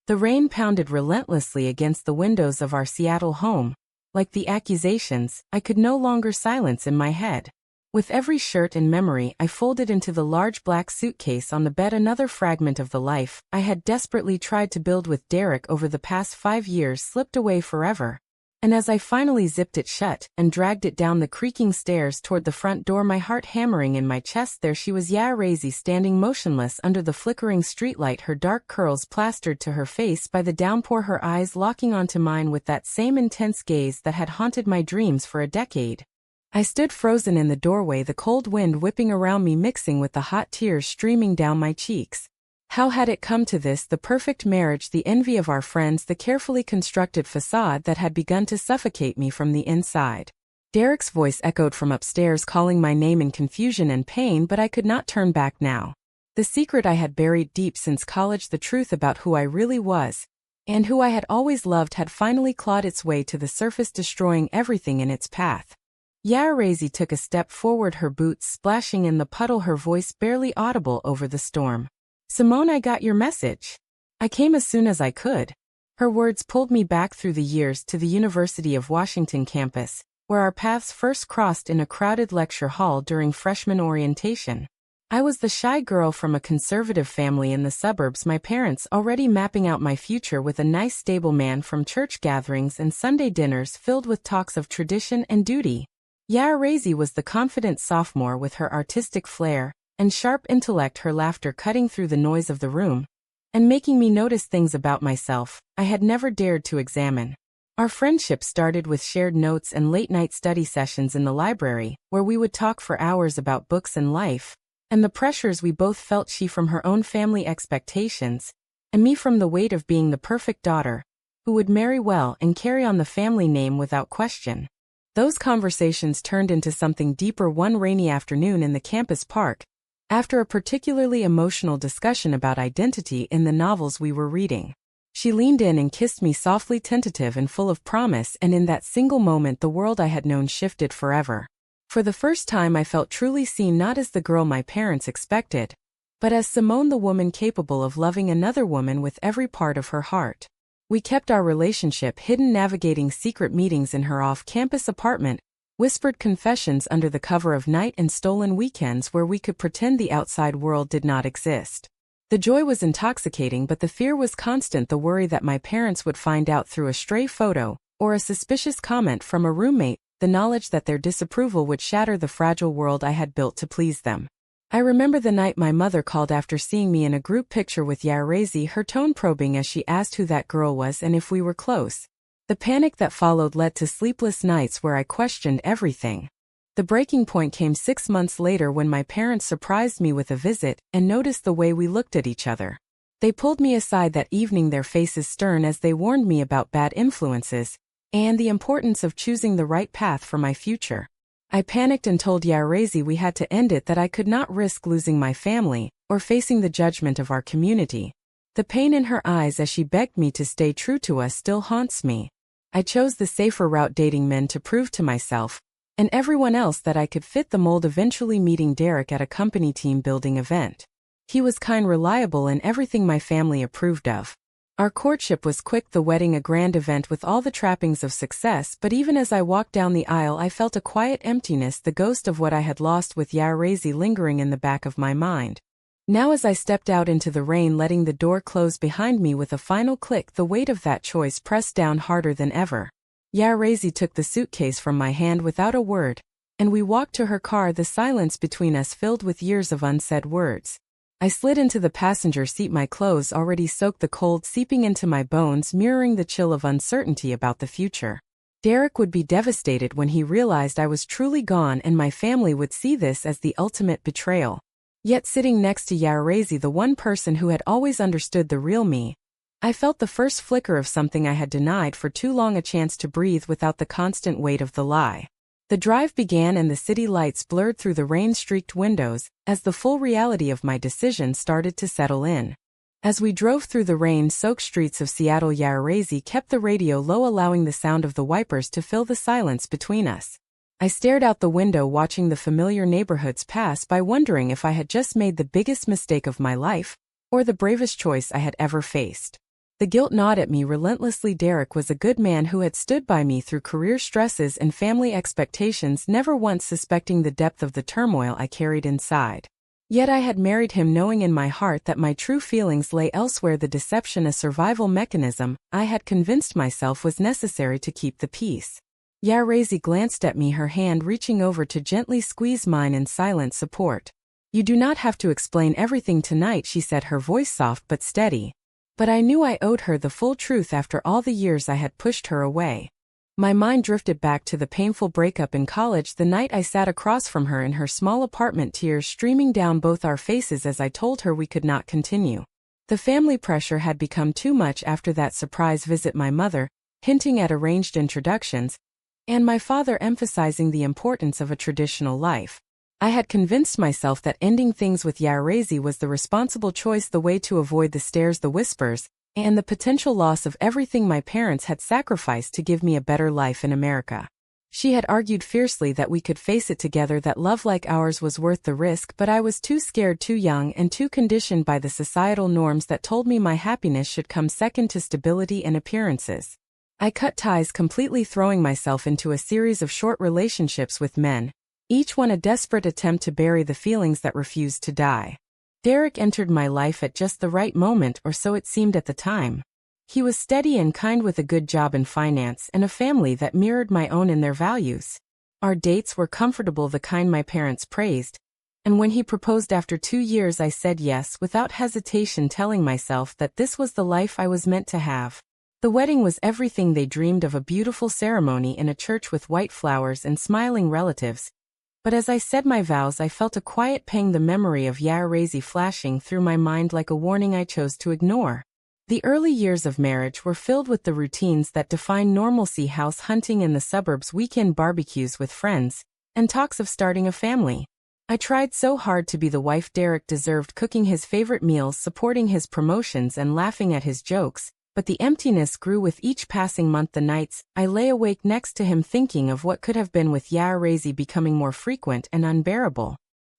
The rain pounded relentlessly against the windows of our Seattle home. Like the accusations, I could no longer silence in my head. With every shirt and memory I folded into the large black suitcase on the bed, another fragment of the life I had desperately tried to build with Derek over the past 5 years slipped away forever. And as I finally zipped it shut and dragged it down the creaking stairs toward the front door, my heart hammering in my chest, there she was, Yarazy, standing motionless under the flickering streetlight, her dark curls plastered to her face by the downpour, her eyes locking onto mine with that same intense gaze that had haunted my dreams for a decade. I stood frozen in the doorway, the cold wind whipping around me mixing with the hot tears streaming down my cheeks. How had it come to this? The perfect marriage, the envy of our friends, the carefully constructed facade that had begun to suffocate me from the inside. Derek's voice echoed from upstairs, calling my name in confusion and pain, but I could not turn back now. The secret I had buried deep since college, the truth about who I really was, and who I had always loved, had finally clawed its way to the surface, destroying everything in its path. Yarazy took a step forward, her boots splashing in the puddle, her voice barely audible over the storm. "Simone, I got your message. I came as soon as I could." Her words pulled me back through the years to the University of Washington campus, where our paths first crossed in a crowded lecture hall during freshman orientation. I was the shy girl from a conservative family in the suburbs, my parents already mapping out my future with a nice stable man, from church gatherings and Sunday dinners filled with talks of tradition and duty. Yarazy was the confident sophomore with her artistic flair and sharp intellect, her laughter cutting through the noise of the room and making me notice things about myself I had never dared to examine. Our friendship started with shared notes and late-night study sessions in the library, where we would talk for hours about books and life, and the pressures we both felt, she from her own family expectations, and me from the weight of being the perfect daughter, who would marry well and carry on the family name without question. Those conversations turned into something deeper one rainy afternoon in the campus park, after a particularly emotional discussion about identity in the novels we were reading. She leaned in and kissed me softly, tentative and full of promise, and in that single moment the world I had known shifted forever. For the first time I felt truly seen, not as the girl my parents expected, but as Simone, the woman capable of loving another woman with every part of her heart. We kept our relationship hidden, navigating secret meetings in her off-campus apartment, whispered confessions under the cover of night, and stolen weekends where we could pretend the outside world did not exist. The joy was intoxicating, but the fear was constant, the worry that my parents would find out through a stray photo or a suspicious comment from a roommate, the knowledge that their disapproval would shatter the fragile world I had built to please them. I remember the night my mother called after seeing me in a group picture with Yarazy, her tone probing as she asked who that girl was and if we were close. The panic that followed led to sleepless nights where I questioned everything. The breaking point came 6 months later when my parents surprised me with a visit and noticed the way we looked at each other. They pulled me aside that evening, their faces stern as they warned me about bad influences and the importance of choosing the right path for my future. I panicked and told Yarazy we had to end it, that I could not risk losing my family or facing the judgment of our community. The pain in her eyes as she begged me to stay true to us still haunts me. I chose the safer route, dating men, to prove to myself and everyone else that I could fit the mold, eventually meeting Derek at a company team building event. He was kind, reliable, and everything my family approved of. Our courtship was quick, the wedding a grand event with all the trappings of success, but even as I walked down the aisle I felt a quiet emptiness, the ghost of what I had lost with Yarazy lingering in the back of my mind. Now as I stepped out into the rain, letting the door close behind me with a final click, the weight of that choice pressed down harder than ever. Yarazy took the suitcase from my hand without a word, and we walked to her car, the silence between us filled with years of unsaid words. I slid into the passenger seat, my clothes already soaked, the cold seeping into my bones, mirroring the chill of uncertainty about the future. Derek would be devastated when he realized I was truly gone, and my family would see this as the ultimate betrayal. Yet sitting next to Yarazy, the one person who had always understood the real me, I felt the first flicker of something I had denied for too long, a chance to breathe without the constant weight of the lie. The drive began and the city lights blurred through the rain-streaked windows as the full reality of my decision started to settle in. As we drove through the rain-soaked streets of Seattle, Yarazy kept the radio low, allowing the sound of the wipers to fill the silence between us. I stared out the window, watching the familiar neighborhoods pass by, wondering if I had just made the biggest mistake of my life or the bravest choice I had ever faced. The guilt gnawed at me relentlessly. Derek was a good man who had stood by me through career stresses and family expectations, never once suspecting the depth of the turmoil I carried inside. Yet I had married him knowing in my heart that my true feelings lay elsewhere. The deception, a survival mechanism, I had convinced myself was necessary to keep the peace. Yarezi glanced at me, her hand reaching over to gently squeeze mine in silent support. "You do not have to explain everything tonight," she said, her voice soft but steady. But I knew I owed her the full truth after all the years I had pushed her away. My mind drifted back to the painful breakup in college, the night I sat across from her in her small apartment, tears streaming down both our faces as I told her we could not continue. The family pressure had become too much after that surprise visit, my mother hinting at arranged introductions, and my father emphasizing the importance of a traditional life. I had convinced myself that ending things with Yarezi was the responsible choice, the way to avoid the stares, the whispers, and the potential loss of everything my parents had sacrificed to give me a better life in America. She had argued fiercely that we could face it together, that love like ours was worth the risk, but I was too scared, too young, and too conditioned by the societal norms that told me my happiness should come second to stability and appearances. I cut ties completely, throwing myself into a series of short relationships with men, each one a desperate attempt to bury the feelings that refused to die. Derek entered my life at just the right moment, or so it seemed at the time. He was steady and kind, with a good job in finance and a family that mirrored my own in their values. Our dates were comfortable, the kind my parents praised, and when he proposed after 2 years I said yes without hesitation, telling myself that this was the life I was meant to have. The wedding was everything they dreamed of, a beautiful ceremony in a church with white flowers and smiling relatives. But as I said my vows, I felt a quiet pang, the memory of Yarezi flashing through my mind like a warning I chose to ignore. The early years of marriage were filled with the routines that define normalcy: house hunting in the suburbs, weekend barbecues with friends, and talks of starting a family. I tried so hard to be the wife Derek deserved, cooking his favorite meals, supporting his promotions, and laughing at his jokes. But the emptiness grew with each passing month. The nights I lay awake next to him, thinking of what could have been with Yarezi, becoming more frequent and unbearable.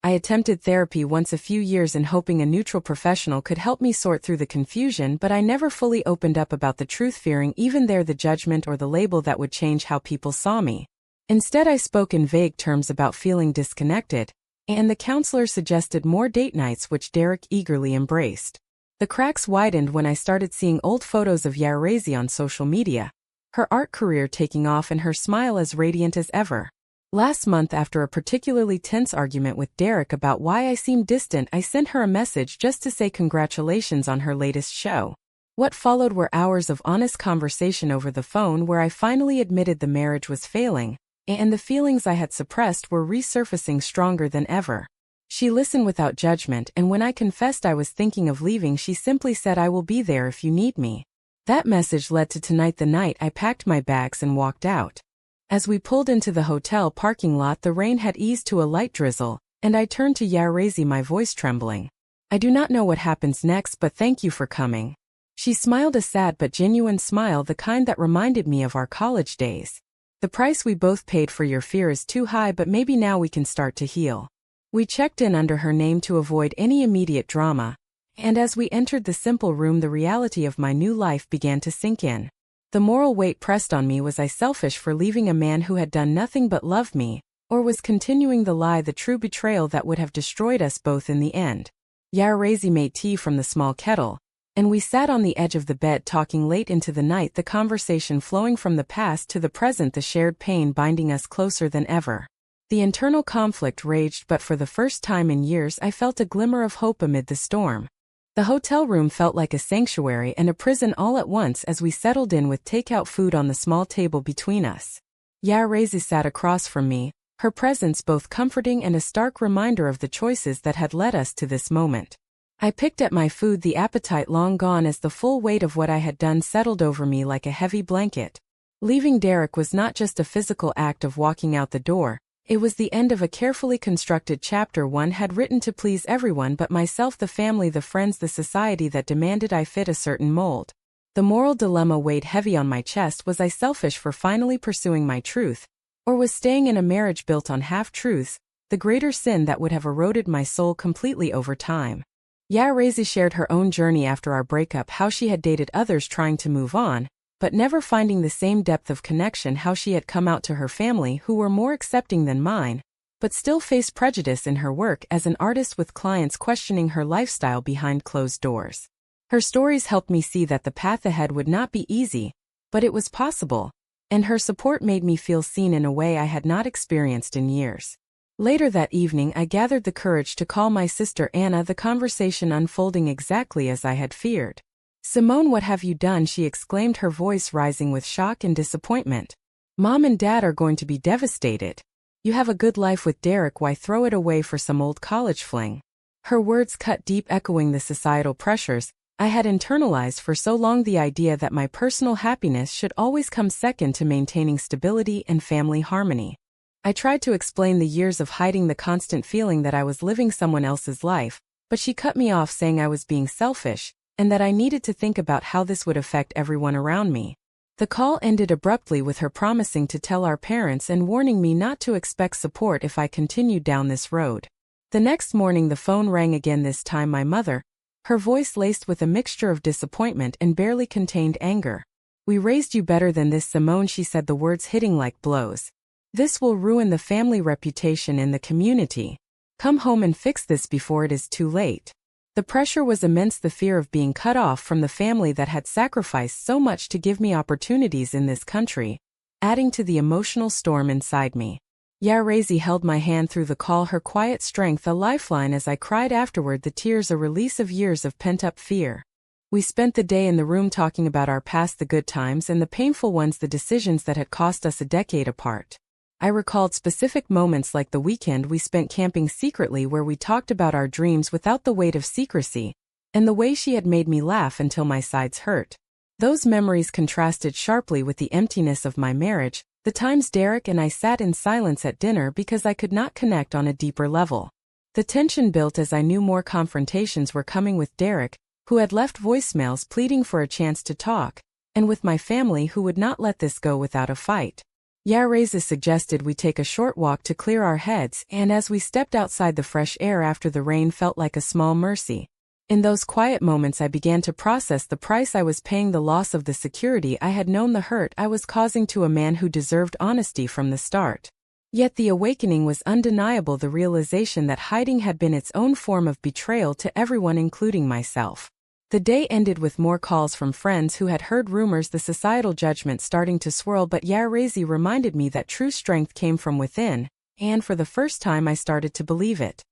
I attempted therapy once a few years in, hoping a neutral professional could help me sort through the confusion, but I never fully opened up about the truth, fearing even there the judgment or the label that would change how people saw me. Instead, I spoke in vague terms about feeling disconnected, and the counselor suggested more date nights, which Derek eagerly embraced. The cracks widened when I started seeing old photos of Yarezi on social media, her art career taking off and her smile as radiant as ever. Last month, after a particularly tense argument with Derek about why I seemed distant, I sent her a message just to say congratulations on her latest show. What followed were hours of honest conversation over the phone, where I finally admitted the marriage was failing, and the feelings I had suppressed were resurfacing stronger than ever. She listened without judgment, and when I confessed I was thinking of leaving, she simply said, "I will be there if you need me." That message led to tonight, the night I packed my bags and walked out. As we pulled into the hotel parking lot, the rain had eased to a light drizzle, and I turned to Yarezi, my voice trembling. "I do not know what happens next, but thank you for coming." She smiled, a sad but genuine smile, the kind that reminded me of our college days. "The price we both paid for your fear is too high, but maybe now we can start to heal." We checked in under her name to avoid any immediate drama, and as we entered the simple room, the reality of my new life began to sink in. The moral weight pressed on me. Was I selfish for leaving a man who had done nothing but love me, or was continuing the lie, the true betrayal that would have destroyed us both in the end? Yarezi made tea from the small kettle, and we sat on the edge of the bed talking late into the night, the conversation flowing from the past to the present, the shared pain binding us closer than ever. The internal conflict raged, but for the first time in years I felt a glimmer of hope amid the storm. The hotel room felt like a sanctuary and a prison all at once as we settled in with takeout food on the small table between us. Yarezi sat across from me, her presence both comforting and a stark reminder of the choices that had led us to this moment. I picked at my food, the appetite long gone as the full weight of what I had done settled over me like a heavy blanket. Leaving Derek was not just a physical act of walking out the door. It was the end of a carefully constructed chapter. One had written to please everyone but myself, the family, the friends, the society that demanded I fit a certain mold. The moral dilemma weighed heavy on my chest. Was I selfish for finally pursuing my truth, or was staying in a marriage built on half-truths the greater sin that would have eroded my soul completely over time? Rezi shared her own journey after our breakup, how she had dated others trying to move on, but never finding the same depth of connection, how she had come out to her family who were more accepting than mine, but still faced prejudice in her work as an artist, with clients questioning her lifestyle behind closed doors. Her stories helped me see that the path ahead would not be easy, but it was possible, and her support made me feel seen in a way I had not experienced in years. Later that evening, I gathered the courage to call my sister Anna, the conversation unfolding exactly as I had feared. "Simone, what have you done?" she exclaimed, her voice rising with shock and disappointment. "Mom and Dad are going to be devastated. You have a good life with Derek, why throw it away for some old college fling?" Her words cut deep, echoing the societal pressures I had internalized for so long, the idea that my personal happiness should always come second to maintaining stability and family harmony. I tried to explain the years of hiding, the constant feeling that I was living someone else's life, but she cut me off, saying I was being selfish, and that I needed to think about how this would affect everyone around me. The call ended abruptly with her promising to tell our parents and warning me not to expect support if I continued down this road. The next morning the phone rang again, this time my mother, her voice laced with a mixture of disappointment and barely contained anger. "We raised you better than this, Simone," she said, the words hitting like blows. "This will ruin the family reputation in the community. Come home and fix this before it is too late." The pressure was immense, the fear of being cut off from the family that had sacrificed so much to give me opportunities in this country, adding to the emotional storm inside me. Rezi held my hand through the call, her quiet strength a lifeline as I cried afterward, the tears a release of years of pent-up fear. We spent the day in the room talking about our past, the good times and the painful ones, the decisions that had cost us a decade apart. I recalled specific moments like the weekend we spent camping secretly, where we talked about our dreams without the weight of secrecy, and the way she had made me laugh until my sides hurt. Those memories contrasted sharply with the emptiness of my marriage, the times Derek and I sat in silence at dinner because I could not connect on a deeper level. The tension built as I knew more confrontations were coming with Derek, who had left voicemails pleading for a chance to talk, and with my family, who would not let this go without a fight. Reza suggested we take a short walk to clear our heads, and as we stepped outside, the fresh air after the rain felt like a small mercy. In those quiet moments I began to process the price I was paying, the loss of the security I had known, the hurt I was causing to a man who deserved honesty from the start. Yet the awakening was undeniable, the realization that hiding had been its own form of betrayal to everyone, including myself. The day ended with more calls from friends who had heard rumors, the societal judgment starting to swirl, but Rezi reminded me that true strength came from within, and for the first time I started to believe it.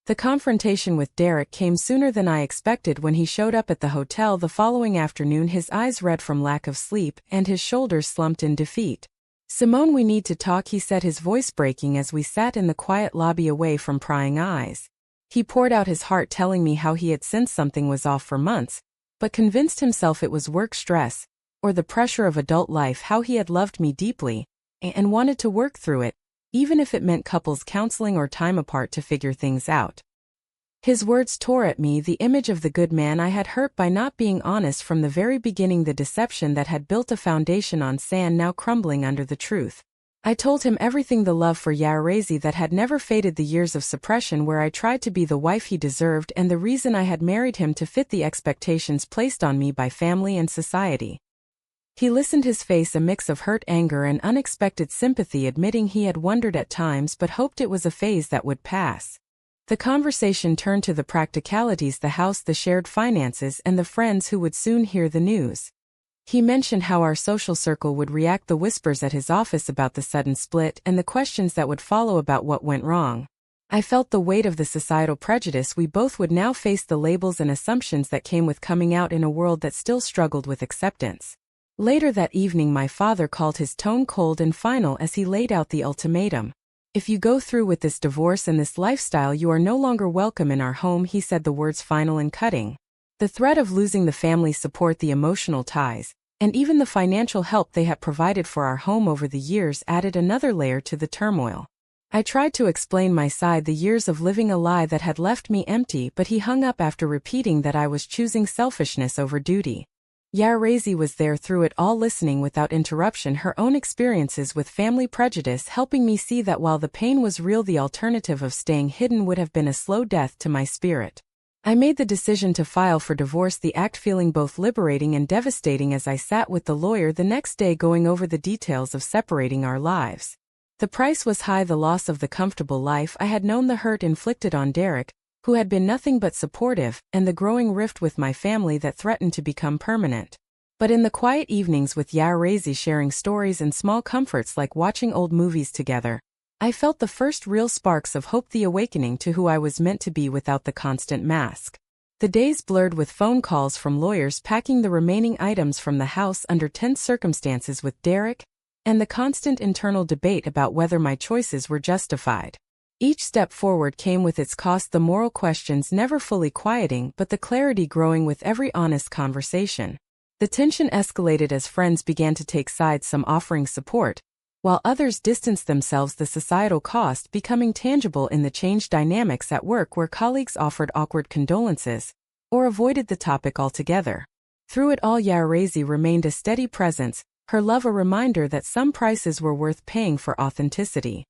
The confrontation with Derek came sooner than I expected. When he showed up at the hotel the following afternoon, his eyes red from lack of sleep and his shoulders slumped in defeat. "Simone, we need to talk," he said, his voice breaking as we sat in the quiet lobby away from prying eyes. He poured out his heart, telling me how he had sensed something was off for months, but convinced himself it was work stress, or the pressure of adult life, how he had loved me deeply, and wanted to work through it, even if it meant couples counseling or time apart to figure things out. His words tore at me, the image of the good man I had hurt by not being honest from the very beginning, the deception that had built a foundation on sand now crumbling under the truth. I told him everything, the love for Rezi that had never faded, the years of suppression where I tried to be the wife he deserved, and the reason I had married him to fit the expectations placed on me by family and society. He listened, his face a mix of hurt, anger, and unexpected sympathy, admitting he had wondered at times but hoped it was a phase that would pass. The conversation turned to the practicalities, the house, the shared finances, and the friends who would soon hear the news. He mentioned how our social circle would react, the whispers at his office about the sudden split, and the questions that would follow about what went wrong. I felt the weight of the societal prejudice we both would now face, the labels and assumptions that came with coming out in a world that still struggled with acceptance. Later that evening my father called, his tone cold and final as he laid out the ultimatum. "If you go through with this divorce and this lifestyle, you are no longer welcome in our home," he said, the words final and cutting. The threat of losing the family support, the emotional ties, and even the financial help they had provided for our home over the years added another layer to the turmoil. I tried to explain my side, the years of living a lie that had left me empty, but he hung up after repeating that I was choosing selfishness over duty. Rezi was there through it all, listening without interruption, her own experiences with family prejudice helping me see that while the pain was real, the alternative of staying hidden would have been a slow death to my spirit. I made the decision to file for divorce, the act feeling both liberating and devastating as I sat with the lawyer the next day going over the details of separating our lives. The price was high, the loss of the comfortable life I had known, the hurt inflicted on Derek, who had been nothing but supportive, and the growing rift with my family that threatened to become permanent. But in the quiet evenings with Yairezi, sharing stories and small comforts like watching old movies together, I felt the first real sparks of hope, the awakening to who I was meant to be without the constant mask. The days blurred with phone calls from lawyers packing the remaining items from the house under tense circumstances with Derek, and the constant internal debate about whether my choices were justified. Each step forward came with its cost, the moral questions never fully quieting but the clarity growing with every honest conversation. The tension escalated as friends began to take sides, some offering support, while others distanced themselves, the societal cost becoming tangible in the changed dynamics at work where colleagues offered awkward condolences or avoided the topic altogether. Through it all, Yairezi remained a steady presence, her love a reminder that some prices were worth paying for authenticity.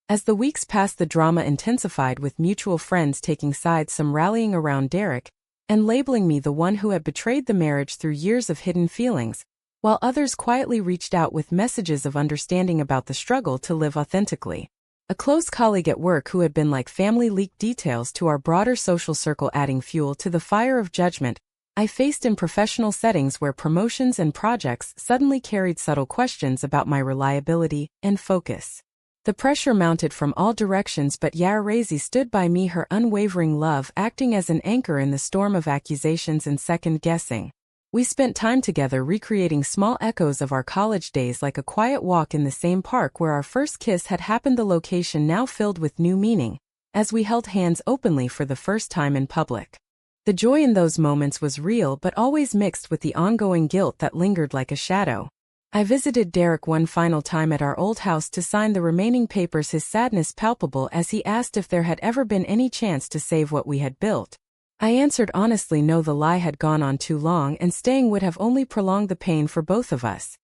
As the weeks passed, the drama intensified, with mutual friends taking sides, some rallying around Derek and labeling me the one who had betrayed the marriage through years of hidden feelings, while others quietly reached out with messages of understanding about the struggle to live authentically. A close colleague at work who had been like family leaked details to our broader social circle, adding fuel to the fire of judgment I faced in professional settings where promotions and projects suddenly carried subtle questions about my reliability and focus. The pressure mounted from all directions, but Yairezi stood by me, her unwavering love acting as an anchor in the storm of accusations and second-guessing. We spent time together recreating small echoes of our college days, like a quiet walk in the same park where our first kiss had happened, the location now filled with new meaning, as we held hands openly for the first time in public. The joy in those moments was real, but always mixed with the ongoing guilt that lingered like a shadow. I visited Derek one final time at our old house to sign the remaining papers, his sadness palpable as he asked if there had ever been any chance to save what we had built. I answered honestly no, the lie had gone on too long and staying would have only prolonged the pain for both of us.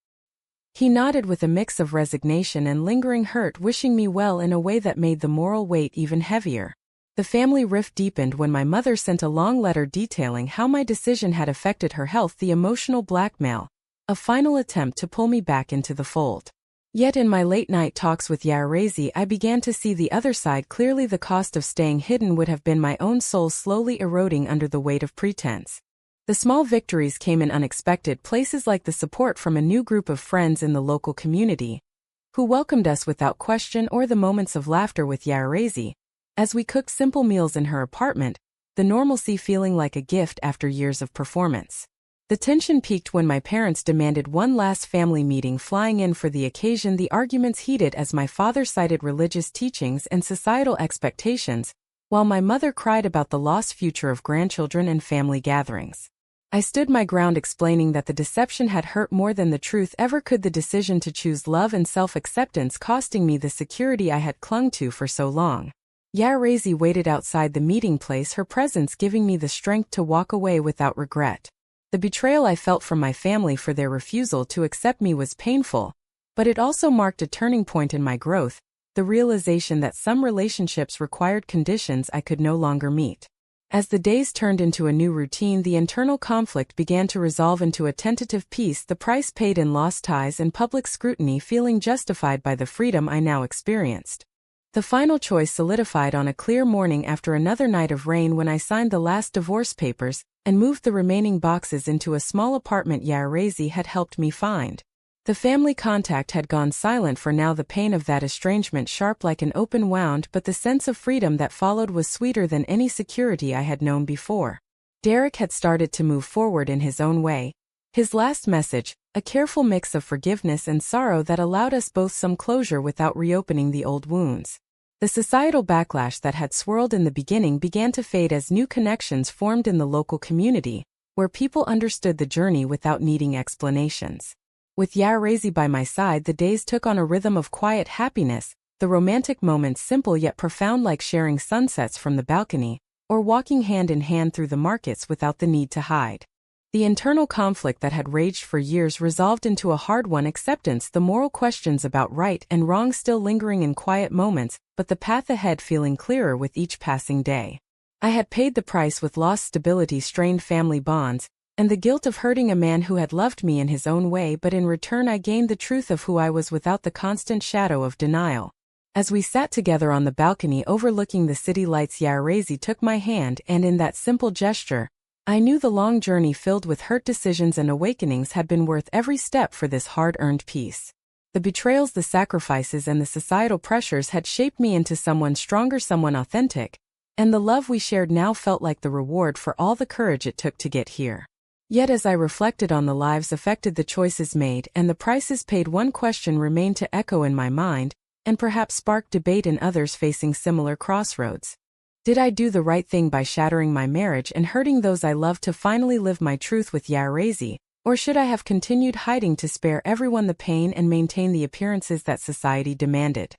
He nodded with a mix of resignation and lingering hurt, wishing me well in a way that made the moral weight even heavier. The family rift deepened when my mother sent a long letter detailing how my decision had affected her health, the emotional blackmail, a final attempt to pull me back into the fold. Yet in my late-night talks with Yairezi, I began to see the other side clearly. The cost of staying hidden would have been my own soul slowly eroding under the weight of pretense. The small victories came in unexpected places, like the support from a new group of friends in the local community, who welcomed us without question, or the moments of laughter with Yairezi as we cooked simple meals in her apartment, the normalcy feeling like a gift after years of performance. The tension peaked when my parents demanded one last family meeting, flying in for the occasion. The arguments heated as my father cited religious teachings and societal expectations, while my mother cried about the lost future of grandchildren and family gatherings. I stood my ground, explaining that the deception had hurt more than the truth ever could, the decision to choose love and self-acceptance costing me the security I had clung to for so long. Yairezi waited outside the meeting place, her presence giving me the strength to walk away without regret. The betrayal I felt from my family for their refusal to accept me was painful, but it also marked a turning point in my growth, the realization that some relationships required conditions I could no longer meet. As the days turned into a new routine, the internal conflict began to resolve into a tentative peace, the price paid in lost ties and public scrutiny feeling justified by the freedom I now experienced. The final choice solidified on a clear morning after another night of rain, when I signed the last divorce papers and moved the remaining boxes into a small apartment Yairezi had helped me find. The family contact had gone silent for now, the pain of that estrangement sharp like an open wound, but the sense of freedom that followed was sweeter than any security I had known before. Derek had started to move forward in his own way. His last message, a careful mix of forgiveness and sorrow that allowed us both some closure without reopening the old wounds. The societal backlash that had swirled in the beginning began to fade as new connections formed in the local community, where people understood the journey without needing explanations. With Yairezi by my side, the days took on a rhythm of quiet happiness, the romantic moments simple yet profound, like sharing sunsets from the balcony, or walking hand in hand through the markets without the need to hide. The internal conflict that had raged for years resolved into a hard one, acceptance, the moral questions about right and wrong still lingering in quiet moments, but the path ahead feeling clearer with each passing day. I had paid the price with lost stability, strained family bonds, and the guilt of hurting a man who had loved me in his own way, but in return I gained the truth of who I was without the constant shadow of denial. As we sat together on the balcony overlooking the city lights, Yairezi took my hand, and in that simple gesture, I knew the long journey filled with hurt decisions and awakenings had been worth every step for this hard-earned peace. The betrayals, the sacrifices, and the societal pressures had shaped me into someone stronger, someone authentic, and the love we shared now felt like the reward for all the courage it took to get here. Yet as I reflected on the lives affected, the choices made, and the prices paid, one question remained to echo in my mind, and perhaps spark debate in others facing similar crossroads. Did I do the right thing by shattering my marriage and hurting those I loved to finally live my truth with Yairezi, or should I have continued hiding to spare everyone the pain and maintain the appearances that society demanded?